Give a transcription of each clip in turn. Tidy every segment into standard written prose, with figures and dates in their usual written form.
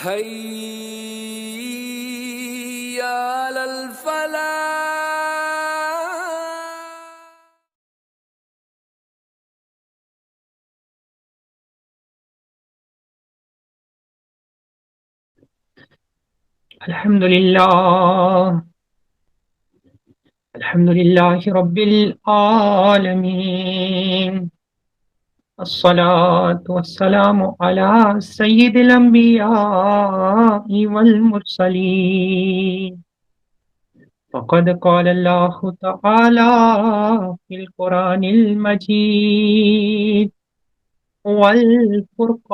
حي على الفلاح. الحمد لله. الحمد لله رب العالمين. الصلاة والسلام على سيد الأنبياء والمرسلين. فقد قال الله تعالى في القرآن المجيد والفرقان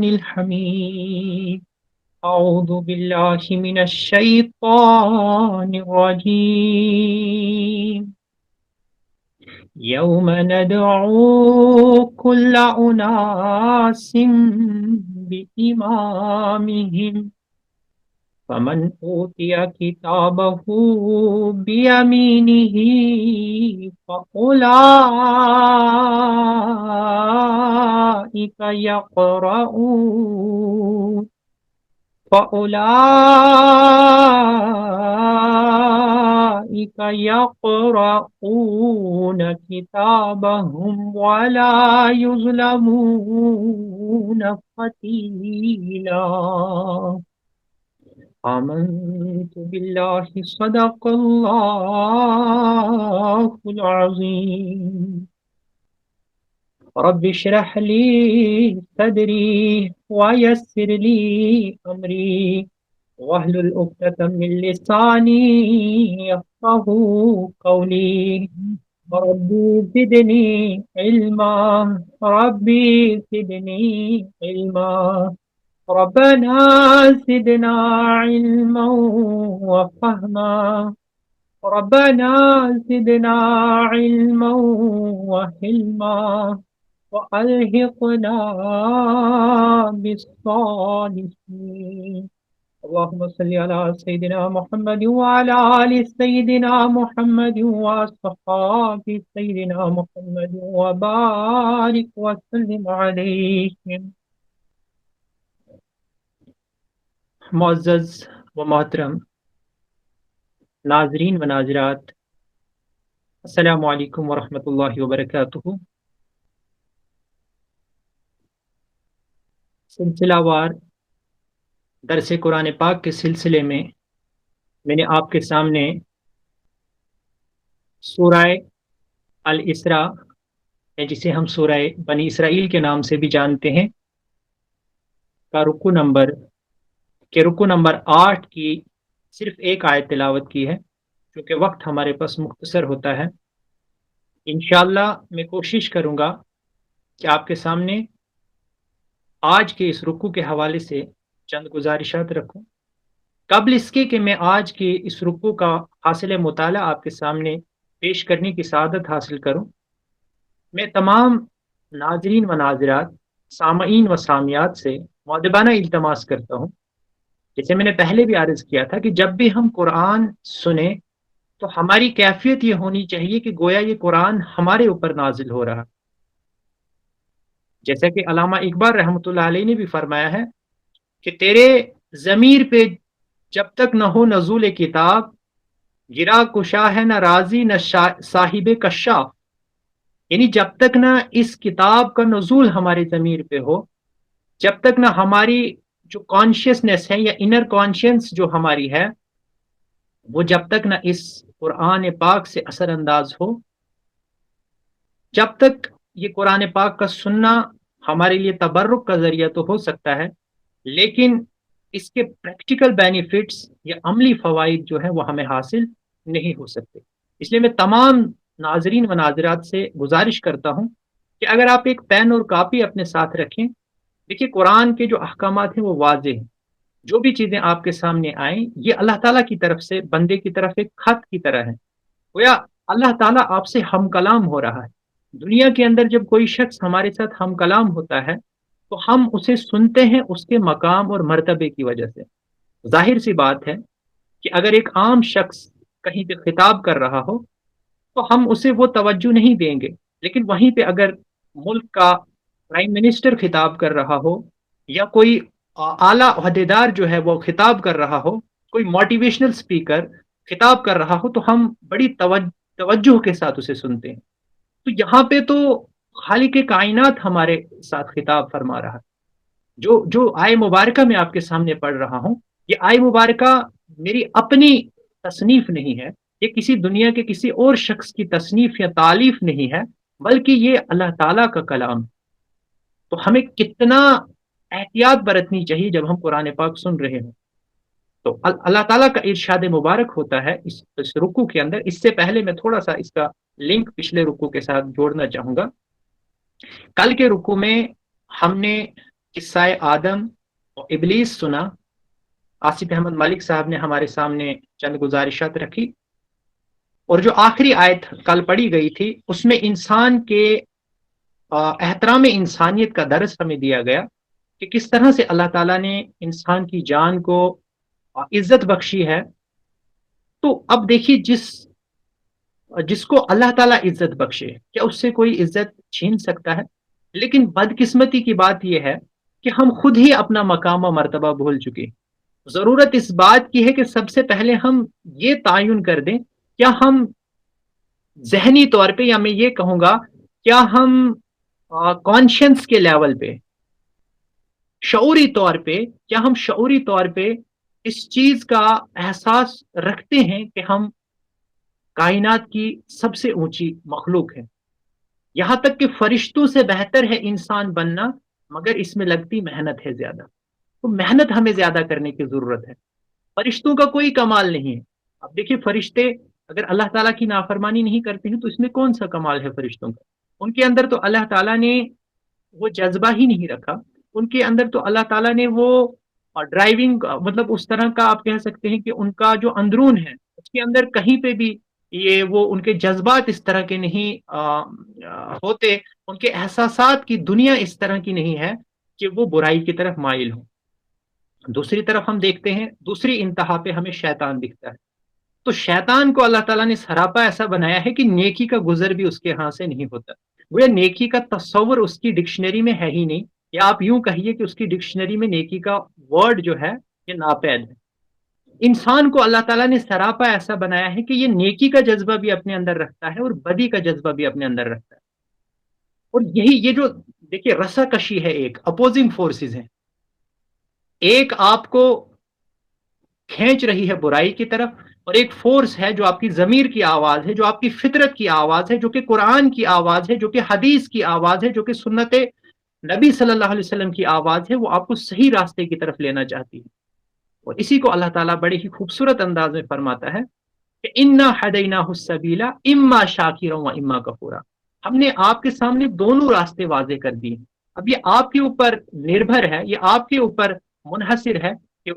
الحميد: أعوذ بالله من الشيطان الرجيم. يوم ندعو كل أناس بإمامهم فمن أوتي كتابه بيمينه فأولئك يقرؤون كتابهم ولا يظلمون فتيلا. آمنت بالله صدق الله العظيم. رب اشرح لي صدري ويسر لي أمري واحلل عقدة من لساني يفقهوا قولي. ربي زدني علما، ربي زدني علما، ربنا زدنا علما وفهما، ربنا زدنا علما وحلما وألحقنا بالصالحين. اللهم صل على سيدنا محمد وعلى آل سيدنا محمد وصحاب سيدنا محمد وبارك وسلم عليهم. معزز و محترم ناظرین و ناظرات، السلام علیکم ورحمۃ اللہ وبرکاتہ۔ سلسلہ وار درس قرآن پاک کے سلسلے میں نے آپ کے سامنے سورہ الاسراء، جسے ہم سورہ بنی اسرائیل کے نام سے بھی جانتے ہیں، کا رکو نمبر 8 کی صرف ایک آیت تلاوت کی ہے، کیونکہ وقت ہمارے پاس مختصر ہوتا ہے۔ انشاءاللہ میں کوشش کروں گا کہ آپ کے سامنے آج کے اس رکو کے حوالے سے چند گزارشات رکھوں، قبل اس کے کہ میں آج کے اس رکو کا حاصل مطالعہ آپ کے سامنے پیش کرنے کی سعادت حاصل کروں۔ میں تمام ناظرین و ناظرات، سامعین و سامعات سے مؤدبانہ التماس کرتا ہوں، جیسے میں نے پہلے بھی عرض کیا تھا، کہ جب بھی ہم قرآن سنیں تو ہماری کیفیت یہ ہونی چاہیے کہ گویا یہ قرآن ہمارے اوپر نازل ہو رہا، جیسا کہ علامہ اقبال رحمۃ اللہ علیہ نے بھی فرمایا ہے کہ تیرے ضمیر پہ جب تک نہ ہو نزول کتاب، گرا کشا ہے نہ راضی نہ صاحب کشاف، یعنی جب تک نہ اس کتاب کا نزول ہمارے ضمیر پہ ہو، جب تک نہ ہماری جو کانشیسنیس ہے یا انر کانشینس جو ہماری ہے وہ جب تک نہ اس قرآن پاک سے اثر انداز ہو، جب تک یہ قرآن پاک کا سننا ہمارے لیے تبرک کا ذریعہ تو ہو سکتا ہے، لیکن اس کے پریکٹیکل بینیفٹس یا عملی فوائد جو ہیں وہ ہمیں حاصل نہیں ہو سکتے۔ اس لیے میں تمام ناظرین و ناظرات سے گزارش کرتا ہوں کہ اگر آپ ایک پین اور کاپی اپنے ساتھ رکھیں، دیکھیے قرآن کے جو احکامات ہیں وہ واضح ہیں، جو بھی چیزیں آپ کے سامنے آئیں یہ اللہ تعالیٰ کی طرف سے بندے کی طرف ایک خط کی طرح ہے، گویا اللہ تعالیٰ آپ سے ہم کلام ہو رہا ہے۔ دنیا کے اندر جب کوئی شخص ہمارے ساتھ ہم کلام ہوتا ہے تو ہم اسے سنتے ہیں اس کے مقام اور مرتبے کی وجہ سے۔ ظاہر سی بات ہے کہ اگر ایک عام شخص کہیں پہ خطاب کر رہا ہو تو ہم اسے وہ توجہ نہیں دیں گے، لیکن وہیں پہ اگر ملک کا پرائم منسٹر خطاب کر رہا ہو یا کوئی اعلیٰ عہدیدار جو ہے وہ خطاب کر رہا ہو، کوئی موٹیویشنل اسپیکر خطاب کر رہا ہو، تو ہم بڑی توجہ کے ساتھ اسے سنتے ہیں۔ تو یہاں پہ تو خالق کائنات ہمارے ساتھ خطاب فرما رہا ہے۔ جو آئے مبارکہ میں آپ کے سامنے پڑھ رہا ہوں، یہ آئے مبارکہ میری اپنی تصنیف نہیں ہے، یہ کسی دنیا کے کسی اور شخص کی تصنیف یا تالیف نہیں ہے، بلکہ یہ اللہ تعالیٰ کا کلام۔ تو ہمیں کتنا احتیاط برتنی چاہیے جب ہم قرآن پاک سن رہے ہوں۔ تو اللہ تعالیٰ کا ارشاد مبارک ہوتا ہے اس رکوع کے اندر۔ اس سے پہلے میں تھوڑا سا اس کا لنک پچھلے رکوع کے ساتھ جوڑنا چاہوں گا۔ کل کے رکوع میں ہم نے قصہ آدم اور ابلیس سنا، آصف احمد ملک صاحب نے ہمارے سامنے چند گزارشات رکھی، اور جو آخری آیت کل پڑھی گئی تھی اس میں انسان کے احترام انسانیت کا درس ہمیں دیا گیا کہ کس طرح سے اللہ تعالیٰ نے انسان کی جان کو عزت بخشی ہے۔ تو اب دیکھیے، جس کو اللہ تعالیٰ عزت بخشے، کیا اس سے کوئی عزت چھین سکتا ہے؟ لیکن بدقسمتی کی بات یہ ہے کہ ہم خود ہی اپنا مقام و مرتبہ بھول چکے۔ ضرورت اس بات کی ہے کہ سب سے پہلے ہم یہ تعین کر دیں، کیا ہم ذہنی طور پہ، یا میں یہ کہوں گا کیا ہم کانشنس کے لیول پہ، شعوری طور پہ، کیا ہم شعوری طور پہ اس چیز کا احساس رکھتے ہیں کہ ہم کائنات کی سب سے اونچی مخلوق ہے؟ یہاں تک کہ فرشتوں سے بہتر ہے انسان بننا، مگر اس میں لگتی محنت ہے زیادہ۔ تو محنت ہمیں زیادہ کرنے کی ضرورت ہے۔ فرشتوں کا کوئی کمال نہیں ہے۔ اب دیکھیے، فرشتے اگر اللہ تعالیٰ کی نافرمانی نہیں کرتے ہیں تو اس میں کون سا کمال ہے فرشتوں کا؟ ان کے اندر تو اللہ تعالیٰ نے وہ جذبہ ہی نہیں رکھا، ان کے اندر تو اللہ تعالیٰ نے وہ ڈرائیونگ، مطلب اس طرح کا آپ کہہ سکتے ہیں کہ ان کا جو اندرون ہے اس کے اندر کہیں پہ بھی یہ وہ ان کے جذبات اس طرح کے نہیں ہوتے، ان کے احساسات کی دنیا اس طرح کی نہیں ہے کہ وہ برائی کی طرف مائل ہوں۔ دوسری طرف ہم دیکھتے ہیں، دوسری انتہا پہ ہمیں شیطان دکھتا ہے۔ تو شیطان کو اللہ تعالیٰ نے سراپا ایسا بنایا ہے کہ نیکی کا گزر بھی اس کے ہاں سے نہیں ہوتا۔ وہ نیکی کا تصور اس کی ڈکشنری میں ہے ہی نہیں، یا آپ یوں کہیے کہ اس کی ڈکشنری میں نیکی کا ورڈ جو ہے یہ ناپید ہے۔ انسان کو اللہ تعالیٰ نے سراپا ایسا بنایا ہے کہ یہ نیکی کا جذبہ بھی اپنے اندر رکھتا ہے اور بدی کا جذبہ بھی اپنے اندر رکھتا ہے۔ اور یہی یہ جو دیکھیے رسا کشی ہے، ایک اپوزنگ فورسز ہیں، ایک آپ کو کھینچ رہی ہے برائی کی طرف، اور ایک فورس ہے جو آپ کی ضمیر کی آواز ہے، جو آپ کی فطرت کی آواز ہے، جو کہ قرآن کی آواز ہے، جو کہ حدیث کی آواز ہے، جو کہ سنت نبی صلی اللہ علیہ وسلم کی آواز ہے۔ وہ آپ کو صحیح راستے کی طرف لینا چاہتی ہے، اور اسی کو اللہ تعالیٰ بڑے ہی خوبصورت انداز میں فرماتا ہے کہ انا ہدیناہ السبیل اما شاکرا و اما کفورا۔ ہم نے آپ کے سامنے دونوں راستے واضح کر دیے۔ اب یہ آپ کے اوپر نربھر ہے، یہ آپ کے اوپر منحصر ہے کہ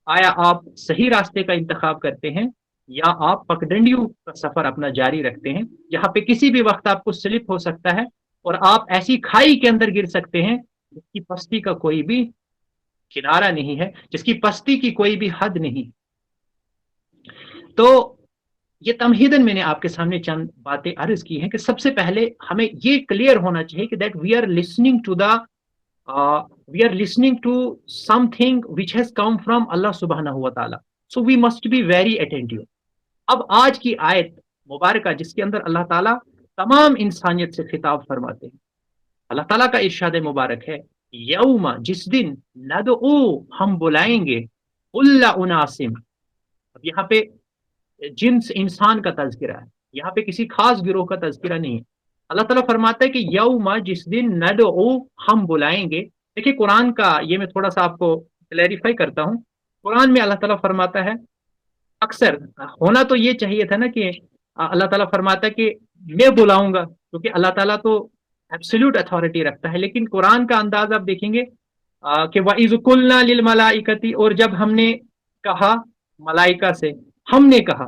آیا آپ صحیح راستے کا انتخاب کرتے ہیں یا آپ پگڈنڈیوں کا سفر اپنا جاری رکھتے ہیں، جہاں پہ کسی بھی وقت آپ کو سلپ ہو سکتا ہے اور آپ ایسی کھائی کے اندر گر سکتے ہیں جس کی پستی کا کوئی بھی کنارہ نہیں ہے، جس کی پستی کی کوئی بھی حد نہیں۔ تو یہ تمہیدن میں نے آپ کے سامنے چند باتیں عرض کی ہیں کہ سب سے پہلے ہمیں یہ کلیئر ہونا چاہیے کہ that we are listening to the we are listening to something which has come from Allah subhanahu wa ta'ala, so we must be very attentive۔ اب آج کی آیت مبارکہ جس کے اندر اللہ تعالیٰ تمام انسانیت سے خطاب فرماتے ہیں، اللہ تعالیٰ کا ارشاد مبارک ہے یوم، جس دن، ندعو، ہم بلائیں گے، کل اناسم۔ اب یہاں پہ جنس انسان کا تذکرہ ہے، یہاں پہ کسی خاص گروہ کا تذکرہ نہیں ہے۔ اللہ تعالیٰ فرماتا ہے کہ یوم، جس دن، ندعو، ہم بلائیں گے۔ دیکھیں قرآن کا یہ میں تھوڑا سا آپ کو کلیریفائی کرتا ہوں۔ قرآن میں اللہ تعالیٰ فرماتا ہے، اکثر ہونا تو یہ چاہیے تھا نا کہ اللہ تعالیٰ فرماتا ہے کہ میں بلاؤں گا، کیونکہ اللہ تعالیٰ تو ایبسلیوٹ اتھارٹی رکھتا ہے، لیکن قرآن کا انداز آپ دیکھیں گے کہ وَإِذْ قُلْنَا لِلْمَلَائِكَةِ، اور جب ہم نے کہا ملائکہ سے، ہم نے کہا۔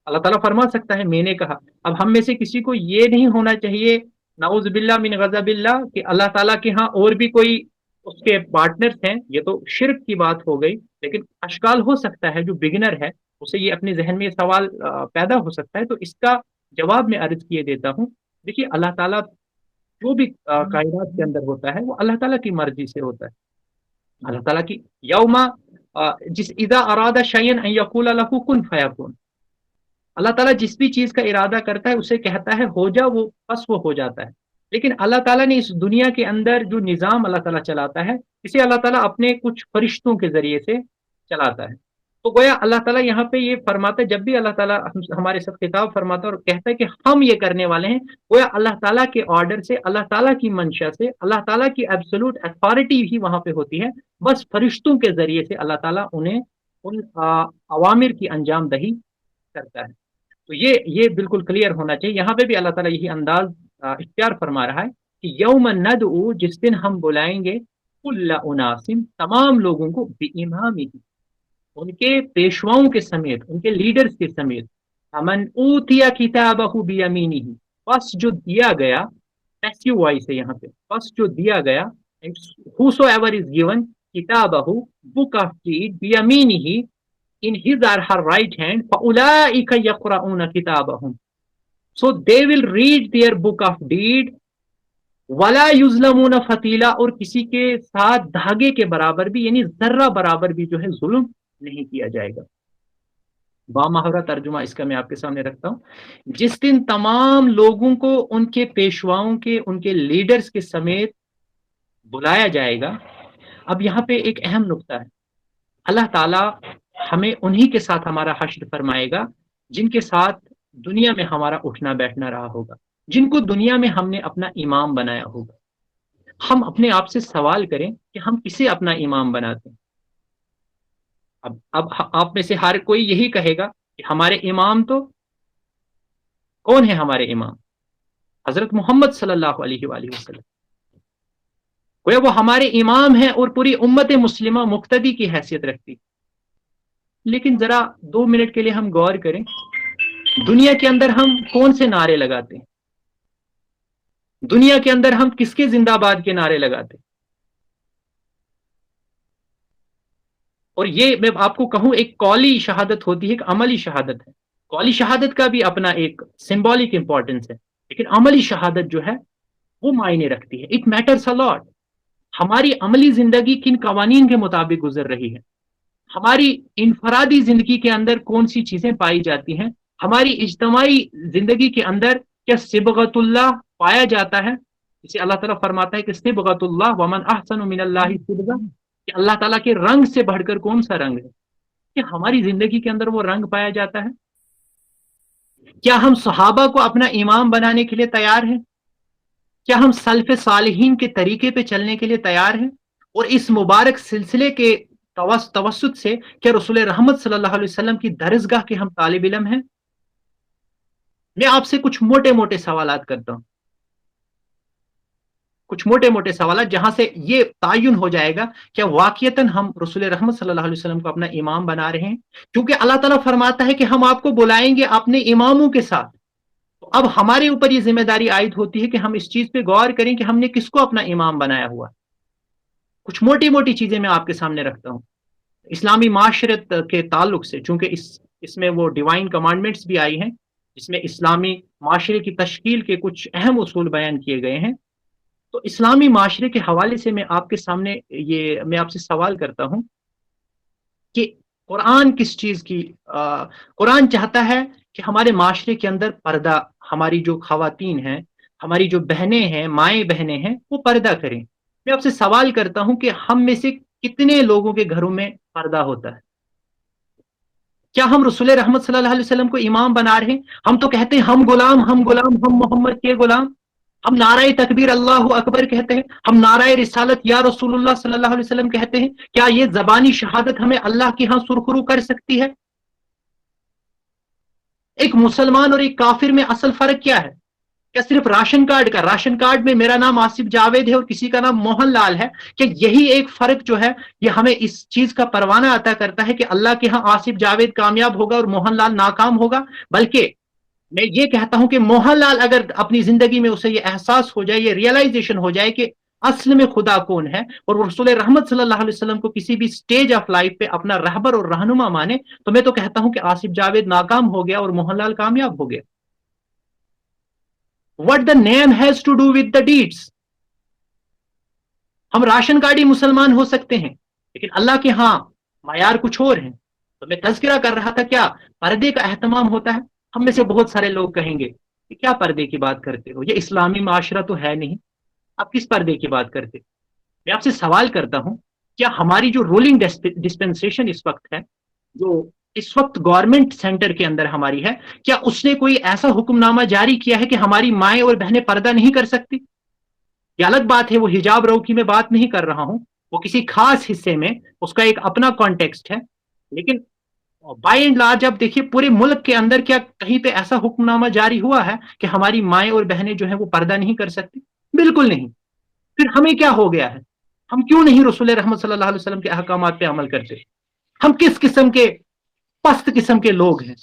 اللہ تعالیٰ فرما سکتا ہے میں نے کہا۔ اب ہم میں سے کسی کو یہ نہیں ہونا چاہیے نعوذ باللہ من غضب اللہ کہ اللہ تعالیٰ کے ہاں اور بھی کوئی اس کے پارٹنرز ہیں، یہ تو شرک کی بات ہو گئی۔ لیکن اشکال ہو سکتا ہے جو بگنر ہے اسے یہ اپنے ذہن میں سوال پیدا ہو سکتا ہے، تو اس کا جواب میں عرض کیے دیتا ہوں۔ دیکھیے اللہ تعالیٰ جو بھی کائنات کے اندر ہوتا ہے وہ اللہ تعالیٰ کی مرضی سے ہوتا ہے۔ اللہ تعالیٰ کی یوما جس اذا اراد شیئن ان یقول لہ کن فیکون، اللہ تعالیٰ جس بھی چیز کا ارادہ کرتا ہے اسے کہتا ہے ہو جا، وہ بس وہ ہو جاتا ہے۔ لیکن اللہ تعالیٰ نے اس دنیا کے اندر جو نظام اللہ تعالیٰ چلاتا ہے، اسے اللہ تعالیٰ اپنے کچھ فرشتوں کے ذریعے سے چلاتا ہے۔ تو گویا اللہ تعالیٰ یہاں پہ یہ فرماتا ہے، جب بھی اللہ تعالیٰ ہمارے ساتھ خطاب فرماتا ہے اور کہتا ہے کہ ہم یہ کرنے والے ہیں، گویا اللہ تعالیٰ کے آرڈر سے، اللہ تعالیٰ کی منشا سے، اللہ تعالیٰ کی ایبسولوٹ اتھارٹی ہی وہاں پہ ہوتی ہے، بس فرشتوں کے ذریعے سے اللہ تعالیٰ انہیں ان عوامر کی انجام دہی کرتا ہے۔ تو یہ بالکل کلیئر ہونا چاہیے۔ یہاں پہ بھی اللہ تعالیٰ یہی انداز اختیار فرما رہا ہے کہ یوم ندعو، جس دن ہم بلائیں گے، کل اناس، تمام لوگوں کو، بامامہ، ان کے پیشواؤں کے سمیت، ان کے لیڈرز کے سمیت، من اوتیا کتابہ بیمینہ، پس جو دیا گیا، پیسیو وائس ہے یہاں پہ، پس جو دیا گیا، whosoever is given کتابہ، book of deed، بیمینہ، in his or her right hand، فَأُولَٰئِكَ يَقْرَؤُونَ كِتَابَهُمْ، so they will read their book of deed، وَلَا يُظْلَمُونَ فَتِيلًا، اور کسی کے ساتھ دھاگے کے برابر بھی، یعنی ذرہ برابر بھی جو ہے ظلم نہیں کیا جائے گا۔ بامحاورہ ترجمہ اس کا میں آپ کے سامنے رکھتا ہوں۔ جس دن تمام لوگوں کو ان کے پیشواؤں کے، ان کے لیڈرز کے سمیت بلایا جائے گا۔ اب یہاں پہ ایک اہم نقطہ ہے، اللہ تعالیٰ ہمیں انہی کے ساتھ ہمارا حشر فرمائے گا جن کے ساتھ دنیا میں ہمارا اٹھنا بیٹھنا رہا ہوگا، جن کو دنیا میں ہم نے اپنا امام بنایا ہوگا۔ ہم اپنے آپ سے سوال کریں کہ ہم کسے اپنا امام بناتے ہیں؟ اب آپ میں سے ہر کوئی یہی کہے گا کہ ہمارے امام تو کون ہے؟ ہمارے امام حضرت محمد صلی اللہ علیہ وآلہ وسلم، وہ ہمارے امام ہیں اور پوری امت مسلمہ مقتدی کی حیثیت رکھتی۔ لیکن ذرا 2 منٹ کے لیے ہم غور کریں، دنیا کے اندر ہم کون سے نعرے لگاتے ہیں؟ دنیا کے اندر ہم کس کے زندہ باد کے نعرے لگاتے ہیں؟ اور یہ میں آپ کو کہوں، ایک قولی شہادت ہوتی ہے، ایک عملی شہادت ہے۔ قولی شہادت کا بھی اپنا ایک سمبولک امپورٹنس ہے، لیکن عملی شہادت جو ہے وہ معنی رکھتی ہے۔ اٹ میٹرس اے لاٹ۔ ہماری عملی زندگی کن قوانین کے مطابق گزر رہی ہے، ہماری انفرادی زندگی کے اندر کون سی چیزیں پائی جاتی ہیں، ہماری اجتماعی زندگی کے اندر کیا صبغت اللہ پایا جاتا ہے؟ اسے اللہ تعالیٰ فرماتا ہے کہ صبغت اللہ ومن احسن من اللہ صبغہ، کہ اللہ تعالیٰ کے رنگ سے بڑھ کر کون سا رنگ ہے؟ کہ ہماری زندگی کے اندر وہ رنگ پایا جاتا ہے؟ کیا ہم صحابہ کو اپنا امام بنانے کے لیے تیار ہیں؟ کیا ہم سلف صالحین کے طریقے پہ چلنے کے لیے تیار ہیں؟ اور اس مبارک سلسلے کے توسط سے کیا رسول رحمت صلی اللہ علیہ وسلم کی درسگاہ کے ہم طالب علم ہیں؟ میں آپ سے کچھ موٹے موٹے سوالات کرتا ہوں، کچھ موٹے موٹے سوالات جہاں سے یہ تعین ہو جائے گا کہ واقعتاً ہم رسول رحمت صلی اللہ علیہ وسلم کو اپنا امام بنا رہے ہیں۔ کیونکہ اللہ تعالیٰ فرماتا ہے کہ ہم آپ کو بلائیں گے اپنے اماموں کے ساتھ، تو اب ہمارے اوپر یہ ذمہ داری عائد ہوتی ہے کہ ہم اس چیز پہ غور کریں کہ ہم نے کس کو اپنا امام بنایا ہوا۔ کچھ موٹی موٹی چیزیں میں آپ کے سامنے رکھتا ہوں اسلامی معاشرت کے تعلق سے، چونکہ اس میں وہ ڈیوائن کمانڈمنٹس بھی آئی ہیں، جس میں اسلامی معاشرے کی تشکیل کے کچھ اہم اصول بیان کیے گئے ہیں۔ تو اسلامی معاشرے کے حوالے سے میں آپ کے سامنے میں آپ سے سوال کرتا ہوں کہ قرآن کس چیز کی قرآن چاہتا ہے کہ ہمارے معاشرے کے اندر پردہ، ہماری جو خواتین ہیں، ہماری جو بہنیں ہیں، مائیں بہنیں ہیں، وہ پردہ کریں۔ میں آپ سے سوال کرتا ہوں کہ ہم میں سے کتنے لوگوں کے گھروں میں پردہ ہوتا ہے؟ کیا ہم رسول رحمت صلی اللہ علیہ وسلم کو امام بنا رہے ہیں؟ ہم تو کہتے ہیں ہم غلام، ہم غلام، ہم محمد کے غلام، ہم نعرہ تکبیر اللہ اکبر کہتے ہیں، ہم نعرہ رسالت یا رسول اللہ صلی اللہ علیہ وسلم کہتے ہیں۔ کیا یہ زبانی شہادت ہمیں اللہ کے ہاں سرخرو کر سکتی ہے؟ ایک مسلمان اور ایک کافر میں اصل فرق کیا ہے؟ کیا صرف راشن کارڈ کا؟ راشن کارڈ میں میرا نام آصف جاوید ہے اور کسی کا نام موہن لال ہے، کہ یہی ایک فرق جو ہے یہ ہمیں اس چیز کا پروانہ عطا کرتا ہے کہ اللہ کے ہاں آصف جاوید کامیاب ہوگا اور موہن لال ناکام ہوگا؟ بلکہ میں یہ کہتا ہوں کہ موہن لال اگر اپنی زندگی میں اسے یہ احساس ہو جائے، یہ ریئلائزیشن ہو جائے کہ اصل میں خدا کون ہے، اور وہ رسول رحمت صلی اللہ علیہ وسلم کو کسی بھی سٹیج آف لائف پہ اپنا رہبر اور رہنما مانے، تو میں تو کہتا ہوں کہ آصف جاوید ناکام ہو گیا اور موہن لال کامیاب ہو گیا۔ What the name has to do with the deeds؟ ہم راشن کارڈی مسلمان ہو سکتے ہیں، لیکن اللہ کے ہاں معیار کچھ اور ہیں. تو میں تذکرہ کر رہا تھا کیا پردے کا اہتمام ہوتا ہے. ہم میں سے بہت سارے لوگ کہیں گے کہ کیا پردے کی بات کرتے ہو, یہ اسلامی معاشرہ تو ہے نہیں, آپ کس پردے کی بات کرتے. میں آپ سے سوال کرتا ہوں, کیا ہماری جو رولنگ ڈسپینسیشن اس وقت ہے, جو اس وقت گورنمنٹ سینٹر کے اندر ہماری ہے, کیا اس نے کوئی ایسا حکم نامہ جاری کیا ہے کہ ہماری مائیں اور بہنیں پردہ نہیں کر سکتی؟ یہ الگ بات ہے, وہ حجاب رو کی میں بات نہیں کر رہا ہوں, وہ کسی خاص حصے میں اس کا ایک اپنا کانٹیکسٹ ہے. لیکن بائی اینڈ لارج اب دیکھیے پورے ملک کے اندر کیا کہیں پہ ایسا حکم نامہ جاری ہوا ہے کہ ہماری مائیں اور بہنیں جو ہیں وہ پردہ نہیں کر سکتی؟ بالکل نہیں. پھر ہمیں کیا ہو گیا ہے, ہم کیوں نہیں رسول رحمت صلی اللہ علیہ وسلم کے احکامات پہ عمل کرتے؟ ہم کس قسم کے پست قسم کے لوگ ہیں,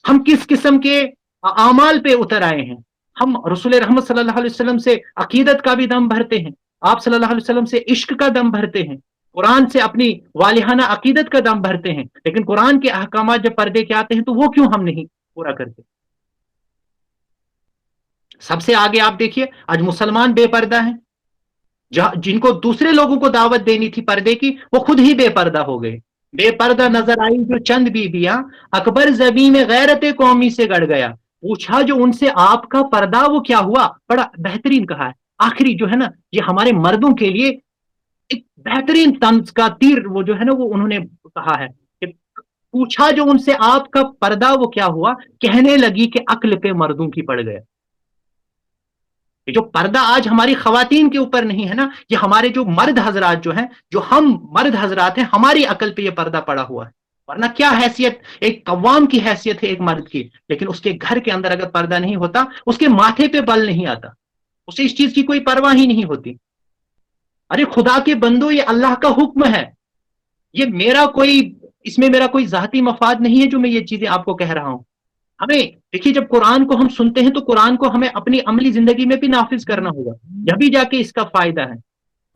ہم کس قسم کے اعمال پہ اتر آئے ہیں. ہم رسول رحمت صلی اللہ علیہ وسلم سے عقیدت کا بھی دم بھرتے ہیں, آپ صلی اللہ علیہ وسلم سے عشق کا دم بھرتے ہیں, قرآن سے اپنی والہانہ عقیدت کا دم بھرتے ہیں, لیکن قرآن کے احکامات جب پردے کے آتے ہیں تو وہ کیوں ہم نہیں پورا کرتے؟ سب سے آگے آپ دیکھیے آج مسلمان بے پردہ ہیں, جن کو دوسرے لوگوں کو دعوت دینی تھی پردے کی, وہ خود ہی بے پردہ ہو گئے. بے پردہ نظر آئی جو چند بیویاں, اکبر زمین میں غیرت قومی سے گڑ گیا. پوچھا جو ان سے آپ کا پردہ وہ کیا ہوا؟ بڑا بہترین کہا ہے. آخری جو ہے نا یہ ہمارے مردوں کے لیے ایک بہترین طنز کا تیر وہ جو ہے نا وہ انہوں نے کہا ہے کہ پوچھا جو ان سے آپ کا پردہ وہ کیا ہوا, کہنے لگی کہ عقل پہ مردوں کی پڑ گیا. جو پردہ آج ہماری خواتین کے اوپر نہیں ہے نا, یہ ہمارے جو مرد حضرات جو ہیں, جو ہم مرد حضرات ہیں, ہماری عقل پہ یہ پردہ پڑا ہوا ہے. ورنہ کیا حیثیت ایک قوام کی حیثیت ہے ایک مرد کی, لیکن اس کے گھر کے اندر اگر پردہ نہیں ہوتا, اس کے ماتھے پہ بل نہیں آتا, اسے اس چیز کی کوئی پرواہ ہی نہیں ہوتی. ارے خدا کے بندو, یہ اللہ کا حکم ہے, یہ میرا کوئی اس میں میرا کوئی ذاتی مفاد نہیں ہے جو میں یہ چیزیں آپ کو کہہ رہا ہوں. ہمیں دیکھیے جب قرآن کو ہم سنتے ہیں تو قرآن کو ہمیں اپنی عملی زندگی میں بھی نافذ کرنا ہوگا, جبھی جا کے اس کا فائدہ ہے.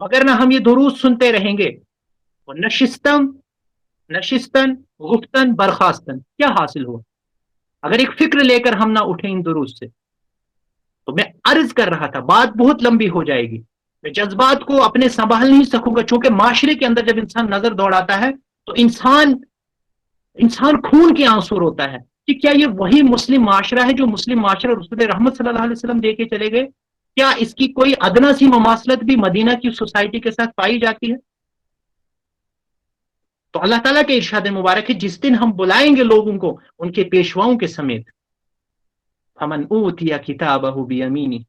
اگر نہ ہم یہ دروس سنتے رہیں گے, نشستن گفتن برخاستن, کیا حاصل ہوا اگر ایک فکر لے کر ہم نہ اٹھیں ان دروس سے؟ تو میں عرض کر رہا تھا بات بہت لمبی ہو جائے گی, میں جذبات کو اپنے سنبھال نہیں سکوں گا, چونکہ معاشرے کے اندر جب انسان نظر دوڑاتا ہے تو انسان خون کے آنسو روتا ہے کہ کیا یہ وہی مسلم معاشرہ ہے جو مسلم معاشرہ رسول رحمت صلی اللہ علیہ وسلم دے کے چلے گئے؟ کیا اس کی کوئی ادنا سی مماثلت بھی مدینہ کی سوسائٹی کے ساتھ پائی جاتی ہے؟ تو اللہ تعالیٰ کے ارشاد مبارک ہے, جس دن ہم بلائیں گے لوگوں کو ان کے پیشواؤں کے سمیت, فمن اوتیا کتابہ بیمینہ,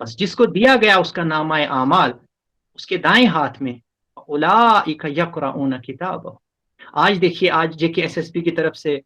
بس جس کو دیا گیا اس کا نامہ اعمال اس کے دائیں ہاتھ میں, اولئک یقرؤون کتابہ. آج دیکھیے آج جے کے ایس ایس پی کی طرف سے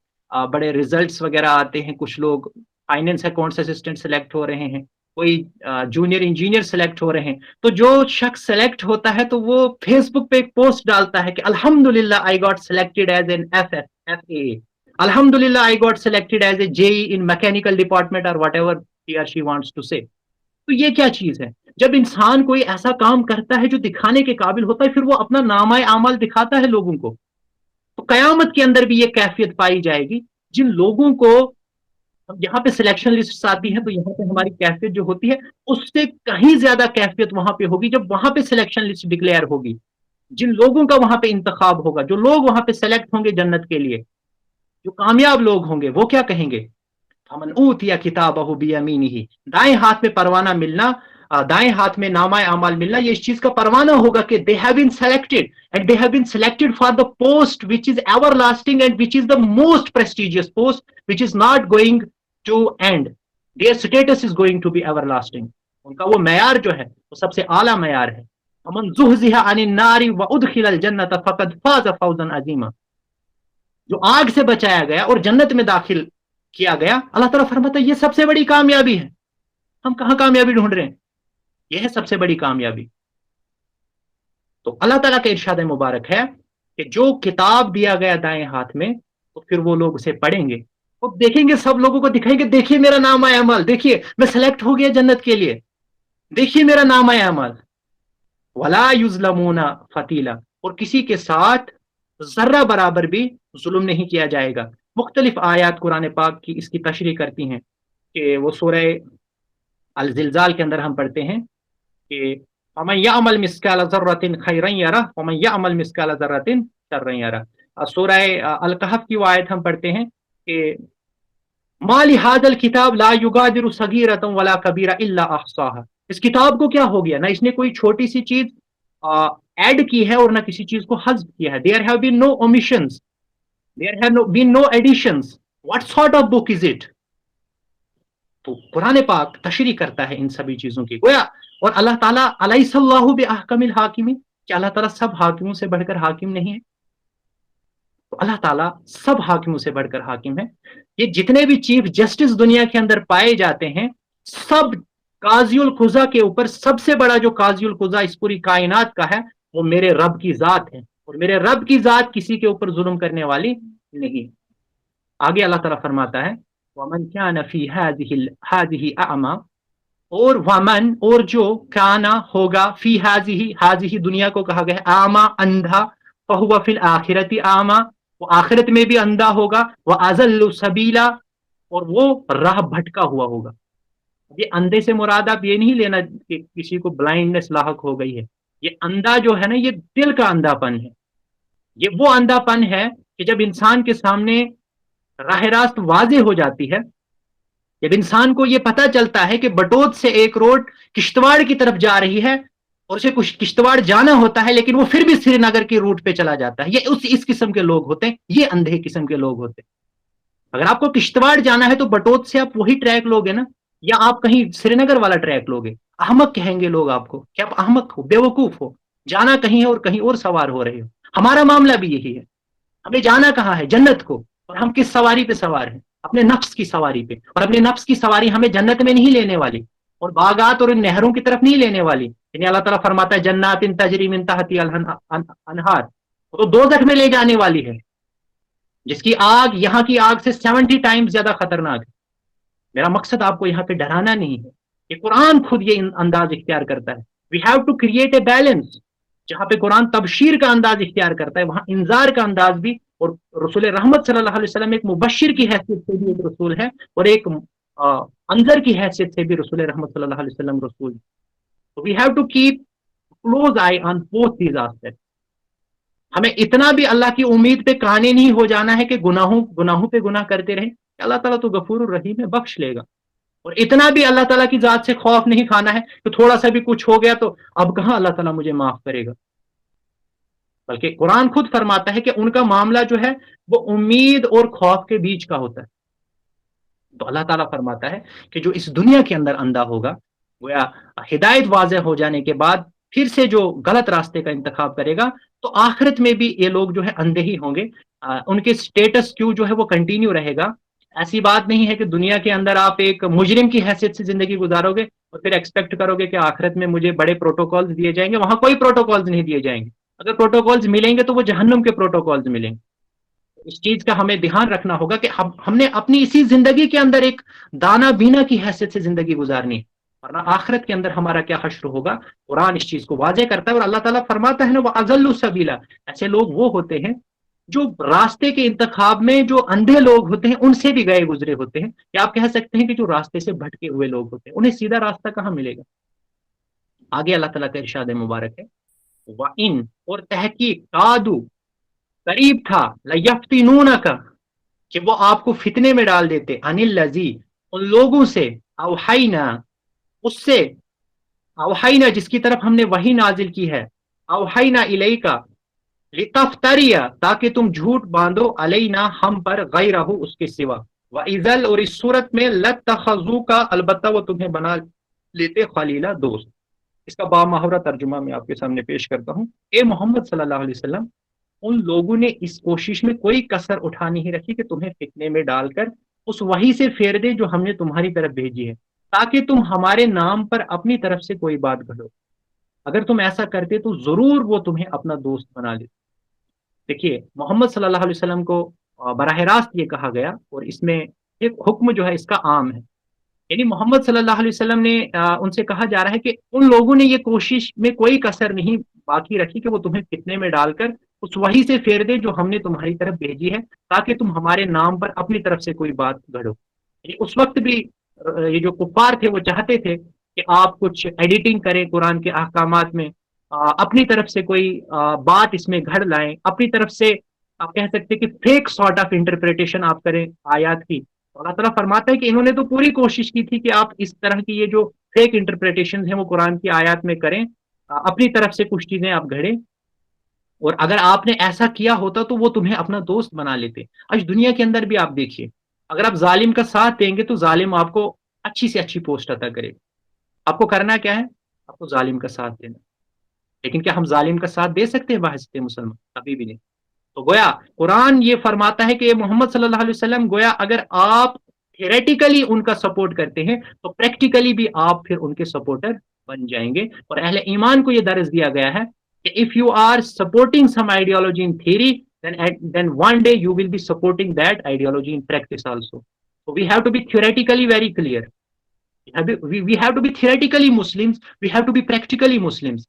بڑے ریزلٹس وغیرہ آتے ہیں, کچھ لوگ فائنینس اکاؤنٹس اسسٹنٹ سلیکٹ ہو رہے ہیں, کوئی جونیئر انجینئر سلیکٹ ہو رہے ہیں. تو جو شخص سلیکٹ ہوتا ہے تو وہ فیس بک پہ ایک پوسٹ ڈالتا ہے کہ الحمدللہ I got selected as N F A, الحمدللہ I got selected as A J in mechanical department اور واٹ ایور ہی اور شی وانٹس ٹو سے. تو یہ کیا چیز ہے؟ جب انسان کوئی ایسا کام کرتا ہے جو دکھانے کے قابل ہوتا ہے, پھر وہ اپنا نامہ اعمال دکھاتا ہے لوگوں کو, تو قیامت کے اندر بھی یہ کیفیت پائی جائے گی. جن لوگوں کو یہاں پہ سلیکشن لسٹ آتی ہے تو یہاں پہ ہماری کیفیت جو ہوتی ہے اس سے کہیں زیادہ کیفیت وہاں پہ ہوگی جب وہاں پہ سلیکشن لسٹ ڈکلیئر ہوگی. جن لوگوں کا وہاں پہ انتخاب ہوگا, جو لوگ وہاں پہ سلیکٹ ہوں گے جنت کے لیے, جو کامیاب لوگ ہوں گے, وہ کیا کہیں گے؟ فمن اوتیا کتابہ بیمینہ, دائیں ہاتھ میں پروانہ ملنا, دائیں ہاتھ میں نامہ اعمال ملنا, یہ اس چیز کا پروانہ ہوگا کہ they have been selected and they have been selected for the post which is everlasting and which is the most prestigious post which is not going to end. Their status is going to be everlasting. ان کا وہ معیار جو ہے وہ سب سے اعلیٰ معیار ہے. ومن زحزح عن النار وادخل الجنة فقد فاز فوزا عظیما. جو آگ سے بچایا گیا اور جنت میں داخل کیا گیا, اللہ تعالیٰ فرماتا ہے یہ سب سے بڑی کامیابی ہے. ہم کہاں کامیابی ڈھونڈ رہے ہیں, یہ ہے سب سے بڑی کامیابی. تو اللہ تعالیٰ کا ارشاد مبارک ہے کہ جو کتاب دیا گیا دائیں ہاتھ میں, تو پھر وہ لوگ اسے پڑھیں گے اور دیکھیں گے, سب لوگوں کو دکھائیں گے دیکھیے میرا نامہ اعمال, دیکھیے میں سلیکٹ ہو گیا جنت کے لیے, دیکھیے میرا نامہ اعمال. ولا یظلمون فتیلا, اور کسی کے ساتھ ذرہ برابر بھی ظلم نہیں کیا جائے گا. مختلف آیات قرآن پاک کی اس کی تشریح کرتی ہیں کہ وہ سورہ الزلزال کے اندر ہم پڑھتے ہیں کہ ومن يعمل مثقال ذرة خيرا يره ومن يعمل مثقال ذرة شرا يره۔ سورہ الکہف کی وہ آیت ہم پڑھتے ہیں کہ ما لهذا الكتاب لا يغادر صغيرة ولا كبيرة الا احصاها، اس کتاب کو کیا ہو گیا، نہ اس نے کوئی چھوٹی سی چیز ایڈ کی ہے اور نہ کسی چیز کو حذف کیا ہے۔ there have been no omissions, there have been no additions, what sort of book is it؟ تو قرآن پاک تشریح کرتا ہے ان سبھی چیزوں کی گویا، اور اللہ تعالیٰ الیس اللہ باحکم الحاکمین، کہ اللہ تعالیٰ سب حاکموں سے بڑھ کر حاکم نہیں ہے؟ تو اللہ تعالیٰ سب حاکموں سے بڑھ کر حاکم ہے۔ یہ جتنے بھی چیف جسٹس دنیا کے اندر پائے جاتے ہیں، سب قاضی القضا کے اوپر سب سے بڑا جو قاضی القضا اس پوری کائنات کا ہے وہ میرے رب کی ذات ہے، اور میرے رب کی ذات کسی کے اوپر ظلم کرنے والی نہیں۔ آگے اللہ تعالیٰ فرماتا ہے وَمَنْ كَانَ فِي هَذِهِ أَعْمَى، اور ومن، اور جو کانا ہوگا، فی حاضی دنیا کو کہا گیا اعما اندھا، فہو فی الآخرۃ اعما، وہ آخرت میں بھی اندھا ہوگا، وَأَضَلُّ سَبِيلًا، اور وہ راہ بھٹکا ہوا ہوگا۔ یہ اندھے سے مراد آپ یہ نہیں لینا کہ کسی کو بلائنڈنس لاحق ہو گئی ہے، یہ اندھا جو ہے نا یہ دل کا اندھا پن ہے، یہ وہ اندھا پن ہے کہ جب انسان کے سامنے راہ راست واضح ہو جاتی ہے، جب انسان کو یہ پتا چلتا ہے کہ بٹوت سے ایک روڈ کشتواڑ کی طرف جا رہی ہے اور اسے کچھ کشتواڑ جانا ہوتا ہے لیکن وہ پھر بھی سری نگر کی روٹ پہ چلا جاتا ہے، یہ اس قسم کے لوگ ہوتے ہیں، یہ اندھے قسم کے لوگ ہوتے ہیں۔ اگر آپ کو کشتواڑ جانا ہے تو بٹوت سے آپ وہی ٹریک لوگے نا، یا آپ کہیں سری نگر والا ٹریک لوگے؟ احمق کہیں گے لوگ آپ کو کہ آپ احمق ہو، بے وقوف ہو، جانا کہیں ہے اور کہیں اور سوار ہو رہے ہو۔ ہمارا معاملہ بھی یہی ہے، ہمیں جانا کہاں ہے؟ جنت کو، اور ہم کس سواری پہ سوار ہیں؟ اپنے نفس کی سواری پہ، اور اپنے نفس کی سواری ہمیں جنت میں نہیں لینے والی، اور باغات اور نہروں کی طرف نہیں لینے والی۔ یعنی اللہ تعالیٰ فرماتا ہے جنات تجری من تحتی الانہار، تو دوزخ میں لے جانے والی ہے، جس کی آگ یہاں کی آگ سے 70 ٹائمز زیادہ خطرناک ہے۔ میرا مقصد آپ کو یہاں پہ ڈرانا نہیں ہے، یہ قرآن خود یہ انداز اختیار کرتا ہے۔ We have to create a balance, جہاں پہ قرآن تبشیر کا انداز اختیار کرتا ہے وہاں انذار کا انداز بھی، اور رسول رحمت صلی اللہ علیہ وسلم ایک مبشر کی حیثیت سے بھی ایک رسول ہے، اور ایک انذر کی حیثیت سے بھی رسول رحمت صلی اللہ علیہ وسلم رسول ہے۔ We have to keep close eye on both these aspects. ہمیں اتنا بھی اللہ کی امید پہ کانے نہیں ہو جانا ہے کہ گناہوں پہ گناہ کرتے رہیں، اللہ تعالیٰ تو غفور الرحیم ہے، بخش لے گا، اور اتنا بھی اللہ تعالیٰ کی ذات سے خوف نہیں کھانا ہے کہ تھوڑا سا بھی کچھ ہو گیا تو اب کہاں اللہ تعالیٰ مجھے معاف کرے گا۔ بلکہ قرآن خود فرماتا ہے کہ ان کا معاملہ جو ہے وہ امید اور خوف کے بیچ کا ہوتا ہے۔ تو اللہ تعالیٰ فرماتا ہے کہ جو اس دنیا کے اندر اندھا ہوگا، گویا ہدایت واضح ہو جانے کے بعد پھر سے جو غلط راستے کا انتخاب کرے گا، تو آخرت میں بھی یہ لوگ جو ہے اندھے ہی ہوں گے، ان کے سٹیٹس کیو جو ہے وہ کنٹینیو رہے گا۔ ایسی بات نہیں ہے کہ دنیا کے اندر آپ ایک مجرم کی حیثیت سے زندگی گزارو گے اور پھر ایکسپیکٹ کرو گے کہ آخرت میں مجھے بڑے پروٹوکالز دیے جائیں گے، وہاں کوئی پروٹوکالز نہیں دیے جائیں گے۔ اگر پروٹوکالز ملیں گے تو وہ جہنم کے پروٹوکالز ملیں گے۔ اس چیز کا ہمیں دھیان رکھنا ہوگا کہ ہم نے اپنی اسی زندگی کے اندر ایک دانا بینا کی حیثیت سے زندگی گزارنی ہے، ورنہ آخرت کے اندر ہمارا کیا حشر ہوگا۔ قرآن اس چیز کو واضح کرتا ہے، اور اللہ تعالیٰ فرماتا ہے نا وَأَضَلُّ سَبِيلًا، ایسے لوگ وہ ہوتے ہیں جو راستے کے انتخاب میں جو اندھے لوگ ہوتے ہیں ان سے بھی گئے گزرے ہوتے ہیں، یا آپ کہہ سکتے ہیں کہ جو راستے سے بھٹکے ہوئے لوگ ہوتے ہیں، انہیں سیدھا راستہ کہاں ملے گا۔ آگے اللہ تعالیٰ کا ارشاد مبارک ہے وَإِن، اور تحقیق، کادو، قریب تھا، لَيَفْتِنُونَكَ، کہ وہ آپ کو فتنے میں ڈال دیتے، عَنِ الَّذِي، ان لوگوں سے، اوحینا، اس سے، اوحینا جس کی طرف ہم نے وحی نازل کی ہے، اوحینا الیکا، لِتَفْتَرِیَ، تاکہ تم جھوٹ باندھو، علینا، ہم پر، غیرہ، اس کے سوا، وَإِذَل، اور اس صورت میں، لَتَّخَذُوكَ، البتہ وہ تمہیں بنا لیتے، خلیلا، دوست۔ اس کا بامحاورہ ترجمہ میں آپ کے سامنے پیش کرتا ہوں۔ اے محمد صلی اللہ علیہ وسلم، ان لوگوں نے اس کوشش میں کوئی کسر اٹھا نہیں رکھی کہ تمہیں فتنے میں ڈال کر اس وحی سے پھیر دے جو ہم نے تمہاری طرف بھیجی ہے، تاکہ تم ہمارے نام پر اپنی طرف سے کوئی بات گھڑو۔ اگر تم ایسا کرتے تو ضرور وہ تمہیں اپنا دوست بنا لیتے۔ دیکھیے محمد صلی اللہ علیہ وسلم کو براہ راست یہ کہا گیا، اور اس میں ایک حکم جو ہے اس کا عام ہے، یعنی محمد صلی اللہ علیہ وسلم نے ان سے کہا جا رہا ہے کہ ان لوگوں نے یہ کوشش میں کوئی کسر نہیں باقی رکھی کہ وہ تمہیں فتنے میں ڈال کر اس وحی سے پھیر دے جو ہم نے تمہاری طرف بھیجی ہے، تاکہ تم ہمارے نام پر اپنی طرف سے کوئی بات گھڑو۔ یعنی اس وقت بھی یہ جو کفار تھے وہ چاہتے تھے کہ آپ کچھ ایڈیٹنگ کریں قرآن کے احکامات میں، اپنی طرف سے کوئی بات اس میں گھڑ لائیں، اپنی طرف سے آپ کہہ سکتے ہیں کہ فیک سارٹ آف انٹرپریٹیشن آپ کریں آیات کی. تو اللہ تعالیٰ فرماتا ہے کہ انہوں نے تو پوری کوشش کی تھی کہ آپ اس طرح کی یہ جو فیک انٹرپریٹیشن ہیں وہ قرآن کی آیات میں کریں، اپنی طرف سے کچھ چیزیں آپ گھڑیں. اور اگر آپ نے ایسا کیا ہوتا تو وہ تمہیں اپنا دوست بنا لیتے. آج دنیا کے اندر بھی آپ دیکھیے، اگر آپ ظالم کا ساتھ دیں گے تو ظالم آپ کو اچھی سے اچھی پوسٹ عطا کرے گا. آپ کو کرنا کیا ہے؟ آپ کو ظالم کا ساتھ دینا. لیکن کیا ہم ظالم کا ساتھ دے سکتے ہیں بحث مسلمان؟ کبھی بھی نہیں. تو گویا قرآن یہ فرماتا ہے کہ محمد صلی اللہ علیہ وسلم، گویا اگر آپ تھیریٹیکلی ان کا سپورٹ کرتے ہیں تو پریکٹیکلی بھی آپ پھر ان کے سپورٹر بن جائیں گے. اور اہل ایمان کو یہ درس دیا گیا ہے کہ if you are supporting some ideology in theory then one day you will be supporting that ideology in practice also. So we have to be theoretically very clear. We have to be theoretically Muslims, we have to be practically Muslims.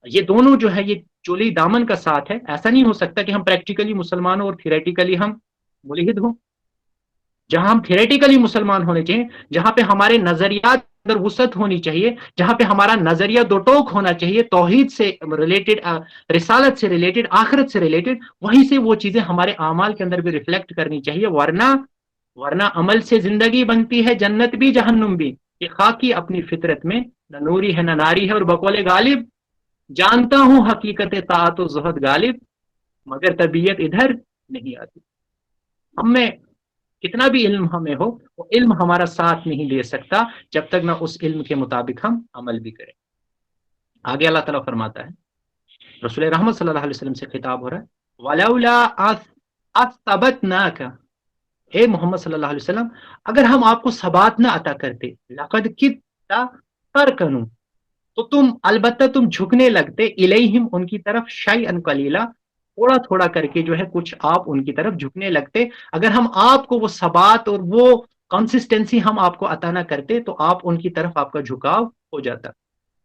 یہ دونوں جو ہے یہ چولی دامن کا ساتھ ہے. ایسا نہیں ہو سکتا کہ ہم پریکٹیکلی مسلمان ہوں اور تھیوریٹیکلی ہم ملحد ہوں. جہاں ہم تھیوریٹیکلی مسلمان ہونے چاہیے، جہاں پہ ہمارے نظریات اندر وسعت ہونی چاہیے، جہاں پہ ہمارا نظریہ دو ٹوک ہونا چاہیے، توحید سے ریلیٹڈ، رسالت سے ریلیٹڈ، آخرت سے ریلیٹڈ، وہیں سے وہ چیزیں ہمارے اعمال کے اندر بھی ریفلیکٹ کرنی چاہیے. ورنہ عمل سے زندگی بنتی ہے، جنت بھی جہنم بھی. یہ خاکی اپنی فطرت میں نہ نوری ہے نہ ناری ہے. اور بقول غالب جانتا ہوں حقیقت طاعت و زہد غالب، مگر طبیعت ادھر نہیں آتی. ہم میں کتنا بھی علم ہمیں ہو، وہ علم ہمارا ساتھ نہیں لے سکتا جب تک نہ اس علم کے مطابق ہم عمل بھی کریں. آگے اللہ تعالیٰ فرماتا ہے، رسول رحمت صلی اللہ علیہ وسلم سے خطاب ہو رہا ہے، وَلَوْلَا أَثَّبَتْنَاكَ، اے محمد صلی اللہ علیہ وسلم اگر ہم آپ کو ثبات نہ عطا کرتے، لَقَدْ كِدْتَ تَرْكَنُ، تو تم البتہ تم جھکنے لگتے، الیہم ان کی طرف، شیئا قلیلا، تھوڑا تھوڑا کر کے جو ہے کچھ آپ ان کی طرف جھکنے لگتے. اگر ہم آپ کو وہ ثبات اور وہ کنسسٹنسی ہم آپ کو عطا نہ کرتے تو آپ ان کی طرف آپ کا جھکاؤ ہو جاتا.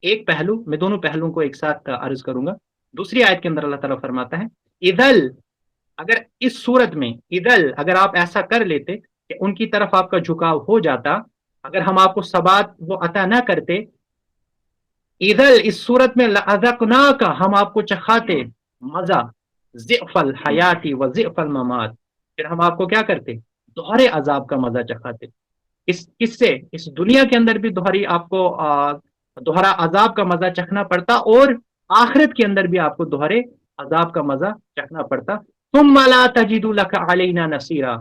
ایک پہلو، میں دونوں پہلوؤں کو ایک ساتھ عرض کروں گا. دوسری آیت کے اندر اللہ تعالیٰ فرماتا ہے، اذل، اگر اس صورت میں، اذل اگر آپ ایسا کر لیتے کہ ان کی طرف آپ کا جھکاؤ ہو جاتا، اگر ہم آپ کو ثبات وہ عطا نہ کرتے، اذل اس صورت میں، لَأَذَقْنَاكَ ہم آپ کو چکھاتے، مزہ، ضعف الحیاتی و ضعف الممات، پھر ہم آپ کو کیا کرتے؟ دوہرے عذاب کا مزہ چکھاتے. کس سے؟ اس دنیا کے اندر بھی دوہری آپ کو دوہرا عذاب کا مزہ چکھنا پڑتا، اور آخرت کے اندر بھی آپ کو دوہرے عذاب کا مزہ چکھنا پڑتا. ثم لا تجد لك علينا نصيرا،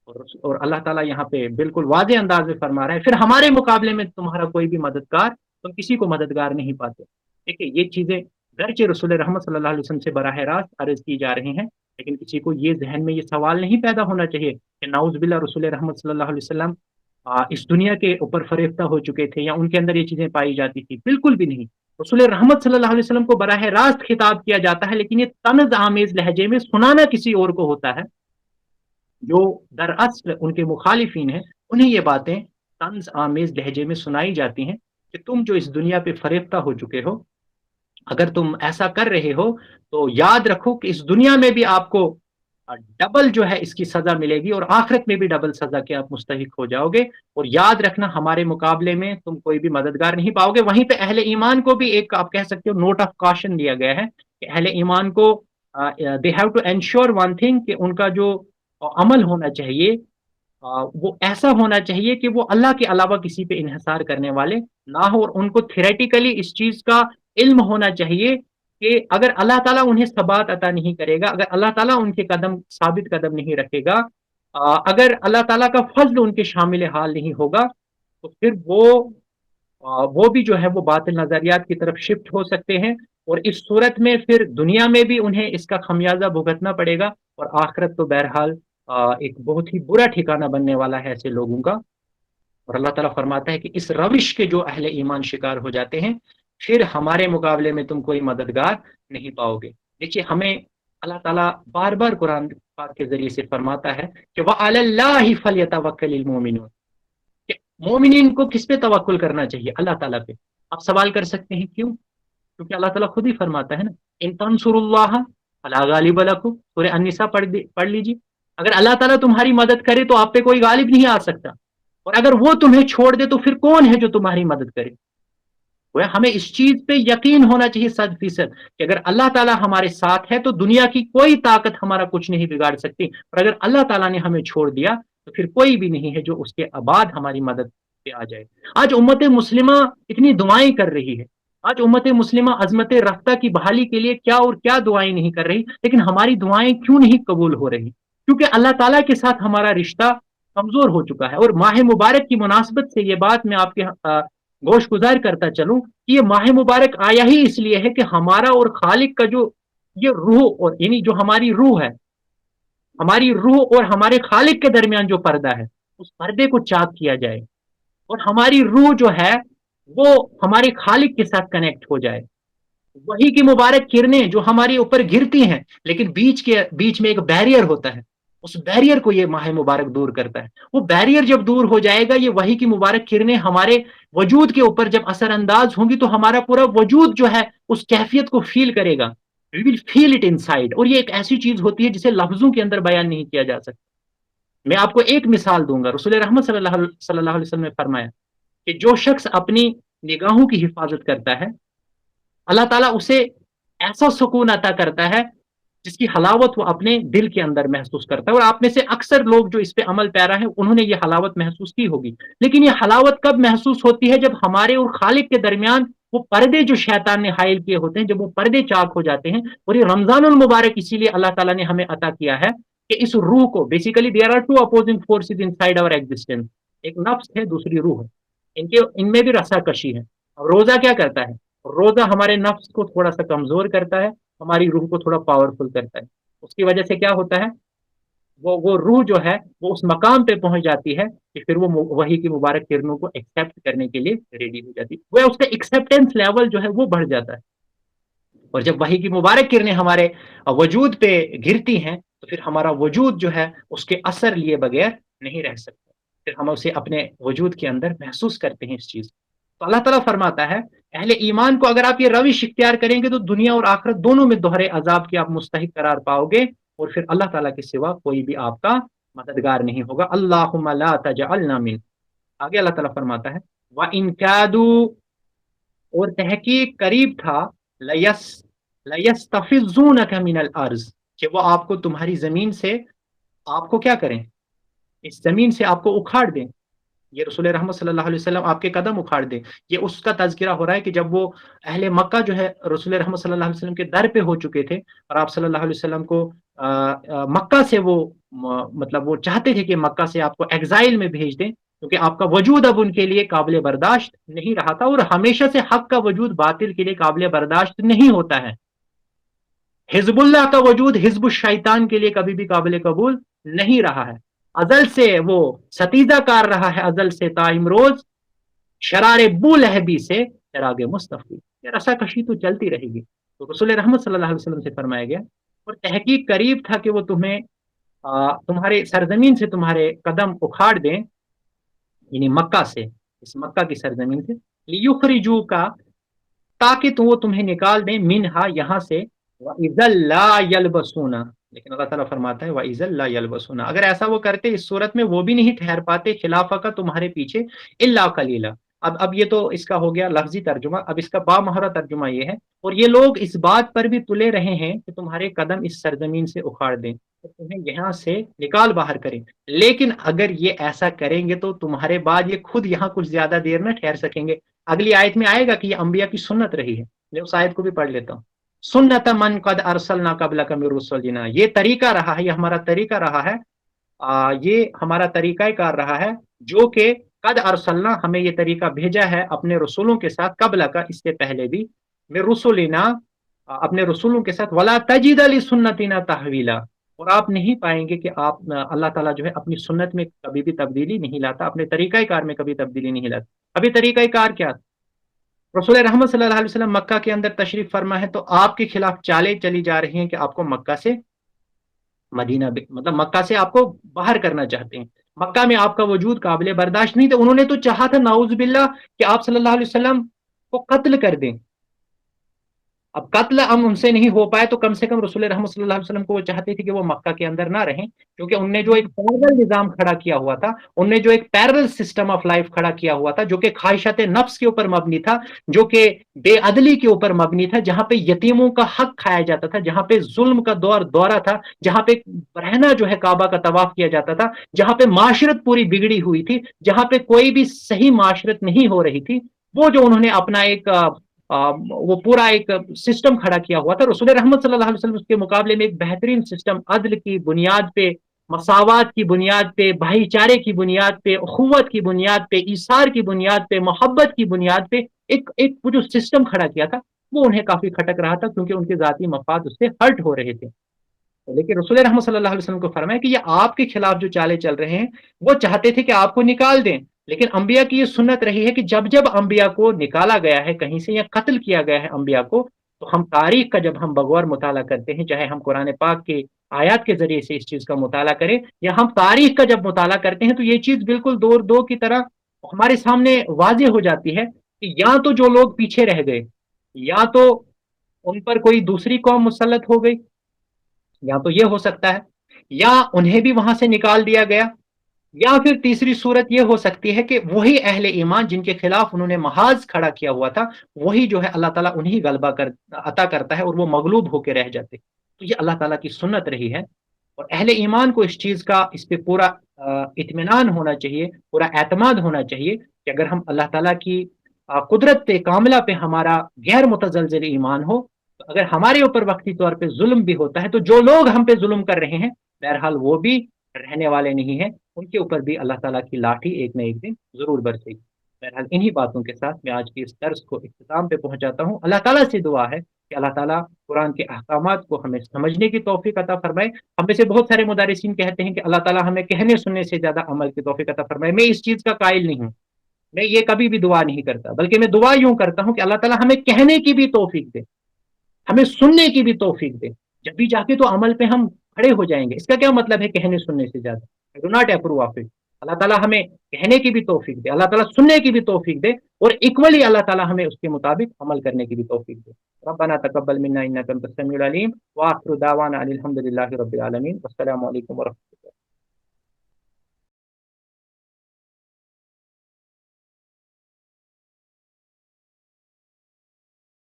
اور اللہ تعالیٰ یہاں پہ بالکل واضح انداز میں فرما رہا ہے، پھر ہمارے مقابلے میں تمہارا کوئی بھی مددگار، تم کسی کو مددگار نہیں پاتے. دیکھیے یہ چیزیں گرچہ رسول رحمت صلی اللہ علیہ وسلم سے براہ راست عرض کی جا رہی ہیں، لیکن کسی کو یہ ذہن میں یہ سوال نہیں پیدا ہونا چاہیے کہ نعوذ باللہ رسول رحمت صلی اللہ علیہ وسلم اس دنیا کے اوپر فریفتہ ہو چکے تھے یا ان کے اندر یہ چیزیں پائی جاتی تھی. بالکل بھی نہیں. رسول رحمت صلی اللہ علیہ وسلم کو براہ راست خطاب کیا جاتا ہے، لیکن یہ طنز آمیز لہجے میں سنانا کسی اور کو ہوتا ہے. جو دراصل ان کے مخالفین ہیں انہیں یہ باتیں طنز آمیز لہجے میں سنائی جاتی ہیں کہ تم جو اس دنیا پہ فریفتہ ہو چکے ہو، اگر تم ایسا کر رہے ہو تو یاد رکھو کہ اس دنیا میں بھی آپ کو ڈبل جو ہے اس کی سزا ملے گی، اور آخرت میں بھی ڈبل سزا کے آپ مستحق ہو جاؤ گے. اور یاد رکھنا ہمارے مقابلے میں تم کوئی بھی مددگار نہیں پاؤ گے. وہیں پہ اہل ایمان کو بھی ایک آپ کہہ سکتے ہو نوٹ آف کاشن دیا گیا ہے کہ اہل ایمان کو they have to ensure one thing, کہ ان کا جو عمل ہونا چاہیے وہ ایسا ہونا چاہیے کہ وہ اللہ کے علاوہ کسی پہ انحصار کرنے والے نہ ہو، اور ان کو تھیریٹیکلی اس چیز کا علم ہونا چاہیے کہ اگر اللہ تعالیٰ انہیں ثبات عطا نہیں کرے گا، اگر اللہ تعالیٰ ان کے قدم ثابت قدم نہیں رکھے گا، اگر اللہ تعالیٰ کا فضل ان کے شامل حال نہیں ہوگا، تو پھر وہ بھی جو ہے وہ باطل نظریات کی طرف شفٹ ہو سکتے ہیں. اور اس صورت میں پھر دنیا میں بھی انہیں اس کا خمیازہ بھگتنا پڑے گا، اور آخرت تو بہرحال ایک بہت ہی برا ٹھکانہ بننے والا ہے ایسے لوگوں کا. اور اللہ تعالیٰ فرماتا ہے کہ اس روش کے جو اہل ایمان شکار ہو جاتے ہیں پھر ہمارے مقابلے میں تم کوئی مددگار نہیں پاؤ گے. دیکھیے ہمیں اللہ تعالیٰ بار بار قرآن پاک کے ذریعے سے فرماتا ہے کہ وَعَلَى اللَّهِ فَلْيَتَوَكَّلِ الْمُؤْمِنُونَ، کہ مومنین کو کس پہ توکل کرنا چاہیے؟ اللہ تعالیٰ پہ. آپ سوال کر سکتے ہیں کیوں؟ کیونکہ اللہ تعالیٰ خود ہی فرماتا ہے نا، ان تنصروا اللہ فلا غالب لکم، سورہ النساء پڑھ لیجیے. اگر اللہ تعالیٰ تمہاری مدد کرے تو آپ پہ کوئی غالب نہیں آ سکتا، اور اگر وہ تمہیں چھوڑ دے تو پھر کون ہے جو تمہاری مدد کرے؟ وہ ہمیں اس چیز پہ یقین ہونا چاہیے 100% کہ اگر اللہ تعالیٰ ہمارے ساتھ ہے تو دنیا کی کوئی طاقت ہمارا کچھ نہیں بگاڑ سکتی، اور اگر اللہ تعالیٰ نے ہمیں چھوڑ دیا تو پھر کوئی بھی نہیں ہے جو اس کے بعد ہماری مدد پہ آ جائے۔ آج امت مسلمہ اتنی دعائیں کر رہی ہے، آج امت مسلمہ عظمت رفتہ کی بحالی کے لیے کیا اور کیا دعائیں نہیں کر رہی، لیکن ہماری دعائیں کیوں نہیں قبول ہو رہی؟ کیونکہ اللہ تعالیٰ کے ساتھ ہمارا رشتہ کمزور ہو چکا ہے۔ اور ماہ مبارک کی مناسبت سے یہ بات میں آپ کے گوش گزار کرتا چلوں کہ یہ ماہ مبارک آیا ہی اس لیے ہے کہ ہمارا اور خالق کا جو یہ روح، اور یعنی جو ہماری روح ہے، ہماری روح اور ہمارے خالق کے درمیان جو پردہ ہے، اس پردے کو چاک کیا جائے، اور ہماری روح جو ہے وہ ہمارے خالق کے ساتھ کنیکٹ ہو جائے۔ وہی کی مبارک کرنیں جو ہمارے اوپر گرتی ہیں، لیکن بیچ میں ایک بیریئر ہوتا ہے، اس بیریئر کو یہ ماہ مبارک دور کرتا ہے۔ وہ بیریئر جب دور ہو جائے گا، یہ وہی کی مبارک کرنیں ہمارے وجود کے اوپر جب اثر انداز ہوں گی تو ہمارا پورا وجود جو ہے اس کیفیت کو فیل کرے گا، وی ول فیل اٹ ان سائڈ۔ اور یہ ایک ایسی چیز ہوتی ہے جسے لفظوں کے اندر بیان نہیں کیا جا سکتا۔ میں آپ کو ایک مثال دوں گا، رسول رحمت صلی اللہ علیہ وسلم نے فرمایا کہ جو شخص اپنی نگاہوں کی حفاظت کرتا ہے، اللہ تعالیٰ اسے ایسا سکون عطا کرتا ہے جس کی حلاوت وہ اپنے دل کے اندر محسوس کرتا ہے۔ اور آپ میں سے اکثر لوگ جو اس پہ عمل پیرا ہے انہوں نے یہ حلاوت محسوس کی ہوگی، لیکن یہ حلاوت کب محسوس ہوتی ہے؟ جب ہمارے اور خالق کے درمیان وہ پردے جو شیطان نے حائل کیے ہوتے ہیں، جب وہ پردے چاک ہو جاتے ہیں۔ اور یہ رمضان المبارک اسی لیے اللہ تعالیٰ نے ہمیں عطا کیا ہے کہ اس روح کو، basically there are two opposing forces inside our existence, ایک نفس ہے، دوسری روح ہے، ان میں بھی رسا کشی ہے۔ اور روزہ کیا کرتا ہے؟ روزہ ہمارے نفس کو تھوڑا سا کمزور کرتا ہے، ہماری روح کو تھوڑا پاورفل کرتا ہے۔ اس کی وجہ سے کیا ہوتا ہے؟ وہ روح جو ہے وہ اس مقام پہ پہنچ جاتی ہے کہ پھر وہ وہی کی مبارک کرنوں کو ایکسیپٹ کرنے کے لیے ریڈی ہو جاتی ہے، وہ اس کا ایکسیپٹینس لیول جو ہے وہ بڑھ جاتا ہے۔ اور جب وہی کی مبارک کرنیں ہمارے وجود پہ گرتی ہیں تو پھر ہمارا وجود جو ہے اس کے اثر لیے بغیر نہیں رہ سکتا، پھر ہم اسے اپنے وجود کے اندر محسوس کرتے ہیں اس چیز۔ تو اللہ تعالیٰ فرماتا ہے اہل ایمان کو اگر آپ یہ روش اختیار کریں گے تو دنیا اور آخرت دونوں میں دوہرے عذاب کی آپ مستحق قرار پاؤ گے، اور پھر اللہ تعالیٰ کے سوا کوئی بھی آپ کا مددگار نہیں ہوگا۔ اللہم لا تجعلنا من، آگے اللہ تعالیٰ فرماتا ہے وَإِن كَادُوا، اور تحقیق قریب تھا، لَيَسْتَفِزُّونَكَ مِنَ الْأَرْضِ، کہ وہ آپ کو تمہاری زمین سے، آپ کو کیا کریں؟ اس زمین سے آپ کو اکھاڑ دیں۔ یہ رسول رحمت صلی اللہ علیہ وسلم آپ کے قدم اکھاڑ دیں، یہ اس کا تذکرہ ہو رہا ہے کہ جب وہ اہل مکہ جو ہے رسول رحمت صلی اللہ علیہ وسلم کے در پہ ہو چکے تھے، اور آپ صلی اللہ علیہ وسلم کو مکہ سے وہ مطلب وہ چاہتے تھے کہ مکہ سے آپ کو ایگزائل میں بھیج دیں، کیونکہ آپ کا وجود اب ان کے لیے قابل برداشت نہیں رہا تھا، اور ہمیشہ سے حق کا وجود باطل کے لیے قابل برداشت نہیں ہوتا ہے۔ حزب اللہ کا وجود حزب الشیطان کے لیے کبھی بھی قابل قبول نہیں رہا ہے۔ ازل سے وہ ستیزہ کار رہا ہے، ازل سے تا امروز شرار بو لہبی سے چراغ مصطفی، یہ رسا کشی تو چلتی رہے گی۔ تو رسول رحمت صلی اللہ علیہ وسلم سے فرمایا گیا اور تحقیق قریب تھا کہ وہ تمہیں تمہارے سرزمین سے تمہارے قدم اکھاڑ دیں، یعنی مکہ سے، اس مکہ کی سرزمین سے، لیخرجو کا، تاکہ وہ تمہیں نکال دیں، منہا یہاں سے، وَإِذَا لَا يَلْبَسُونَ، لیکن اللہ تعالیٰ فرماتا ہے وَإِذَا لَا يَلْبَسُونَ، اگر ایسا وہ کرتے اس صورت میں وہ بھی نہیں ٹھہر پاتے خلافہ کا تمہارے پیچھے، الا قلیلا۔ اب یہ تو اس کا ہو گیا لفظی ترجمہ، اب اس کا بامہرہ ترجمہ یہ ہے، اور یہ لوگ اس بات پر بھی تلے رہے ہیں کہ تمہارے قدم اس سرزمین سے اکھاڑ دیں، تمہیں یہاں سے نکال باہر کریں، لیکن اگر یہ ایسا کریں گے تو تمہارے بعد یہ خود یہاں کچھ زیادہ دیر نہ ٹھہر سکیں گے۔ اگلی آیت میں آئے گا کہ یہ انبیاء کی سنت رہی ہے، میں اس آیت کو بھی پڑھ لیتا ہوں۔ سنت من قد ارسلنا قبلک من رسلنا، یہ طریقہ رہا ہے، یہ ہمارا طریقہ رہا ہے، یہ ہمارا طریقہ کار رہا ہے جو کہ قد ارسلنا، ہمیں یہ طریقہ بھیجا ہے اپنے رسولوں کے ساتھ، قبل کا، اس سے پہلے بھی، من رسلنا، اپنے رسولوں کے ساتھ، ولا تجد لسنتنا تحویلا، اور آپ نہیں پائیں گے کہ آپ اللہ تعالیٰ جو ہے اپنی سنت میں کبھی بھی تبدیلی نہیں لاتا، اپنے طریقہ کار میں کبھی تبدیلی نہیں لاتا۔ ابھی طریقہ کار کیا؟ رسول رحمت صلی اللہ علیہ وسلم مکہ کے اندر تشریف فرما ہے تو آپ کے خلاف چالیں چلی جا رہی ہیں کہ آپ کو مکہ سے مدینہ، مطلب مکہ سے آپ کو باہر کرنا چاہتے ہیں، مکہ میں آپ کا وجود قابل برداشت نہیں تھا، انہوں نے تو چاہا تھا نعوذ باللہ کہ آپ صلی اللہ علیہ وسلم کو قتل کر دیں، اب قتل ام ان سے نہیں ہو پائے تو کم سے کم رسول رحمت صلی اللہ علیہ وسلم کو وہ چاہتے تھے کہ وہ مکہ کے اندر نہ رہیں، کیونکہ ان نے جو ایک پیرل نظام کھڑا کیا ہوا تھا، ان نے جو ایک پیرل سسٹم آف لائف کھڑا کیا ہوا تھا، جو کہ خواہشات نفس کے اوپر مبنی تھا، جو کہ بے عدلی کے اوپر مبنی تھا، جہاں پہ یتیموں کا حق کھایا جاتا تھا، جہاں پہ ظلم کا دورہ تھا، جہاں پہ رہنا جو ہے کعبہ کا طواف کیا جاتا تھا، جہاں پہ معاشرت پوری بگڑی ہوئی تھی، جہاں پہ کوئی بھی صحیح معاشرت نہیں ہو رہی تھی، وہ جو انہوں نے اپنا ایک وہ پورا ایک سسٹم کھڑا کیا ہوا تھا، رسول رحمت صلی اللہ علیہ وسلم اس کے مقابلے میں ایک بہترین سسٹم، عدل کی بنیاد پہ، مساوات کی بنیاد پہ، بھائی چارے کی بنیاد پہ، اخوت کی بنیاد پہ، ایثار کی بنیاد پہ، محبت کی بنیاد پہ ایک وہ جو سسٹم کھڑا کیا تھا، وہ انہیں کافی کھٹک رہا تھا، کیونکہ ان کے ذاتی مفاد اس سے ہرٹ ہو رہے تھے۔ لیکن رسول رحمت صلی اللہ علیہ وسلم کو فرمایا کہ یہ آپ کے خلاف جو چالے چل رہے ہیں، وہ چاہتے تھے کہ آپ کو نکال دیں، لیکن انبیاء کی یہ سنت رہی ہے کہ جب جب انبیاء کو نکالا گیا ہے کہیں سے یا قتل کیا گیا ہے انبیاء کو، تو ہم تاریخ کا جب ہم بغور مطالعہ کرتے ہیں، چاہے ہم قرآن پاک کے آیات کے ذریعے سے اس چیز کا مطالعہ کریں، یا ہم تاریخ کا جب مطالعہ کرتے ہیں، تو یہ چیز بالکل دور دو کی طرح ہمارے سامنے واضح ہو جاتی ہے کہ یا تو جو لوگ پیچھے رہ گئے، یا تو ان پر کوئی دوسری قوم مسلط ہو گئی، یا تو یہ ہو سکتا ہے، یا انہیں بھی وہاں سے نکال دیا گیا، یا پھر تیسری صورت یہ ہو سکتی ہے کہ وہی اہل ایمان جن کے خلاف انہوں نے محاذ کھڑا کیا ہوا تھا، وہی جو ہے اللہ تعالیٰ انہیں غلبہ عطا کرتا ہے اور وہ مغلوب ہو کے رہ جاتے۔ تو یہ اللہ تعالیٰ کی سنت رہی ہے، اور اہل ایمان کو اس چیز کا، اس پہ پورا اطمینان ہونا چاہیے، پورا اعتماد ہونا چاہیے کہ اگر ہم اللہ تعالیٰ کی قدرت پہ کاملہ پہ ہمارا غیر متزلزل ایمان ہو، تو اگر ہمارے اوپر وقتی طور پہ ظلم بھی ہوتا ہے، تو جو لوگ ہم پہ ظلم کر رہے ہیں، بہرحال وہ بھی رہنے والے نہیں ہیں، ان کے اوپر بھی اللہ تعالیٰ کی لاٹھی ایک نہ ایک دن ضرور برسے گی۔ بہرحال انہی باتوں کے ساتھ میں آج کی اس درس کو اختتام پہ پہنچاتا ہوں۔ اللہ تعالیٰ سے دعا ہے کہ اللہ تعالیٰ قرآن کے احکامات کو ہمیں سمجھنے کی توفیق عطا فرمائے۔ ہم میں سے بہت سارے مدارسین کہتے ہیں کہ اللہ تعالیٰ ہمیں کہنے سننے سے زیادہ عمل کی توفیق عطا فرمائے۔ میں اس چیز کا قائل نہیں ہوں، میں یہ کبھی بھی دعا نہیں کرتا، بلکہ میں دعا یوں کرتا ہوں کہ اللہ تعالیٰ ہمیں کہنے کی بھی توفیق دے، ہمیں سننے کی بھی توفیق دے، جب بھی جا کے تو عمل پہ ہم کھڑے ہو جائیں گے۔ اس کا کیا مطلب ہے کہنے سننے سے زیادہ؟ I do not approve of it۔ اللہ تعالیٰ ہمیں کہنے کی بھی توفیق دے، اللہ تعالیٰ سننے کی بھی توفیق دے، اور ایکولی اللہ تعالیٰ ہمیں اس کے مطابق عمل کرنے کی بھی توفیق دے۔ ربنا تقبل منا انک انت السمیع العلیم، واخر دعوانا ان الحمد للہ رب العالمین، والسلام علیکم ورحمۃ اللہ۔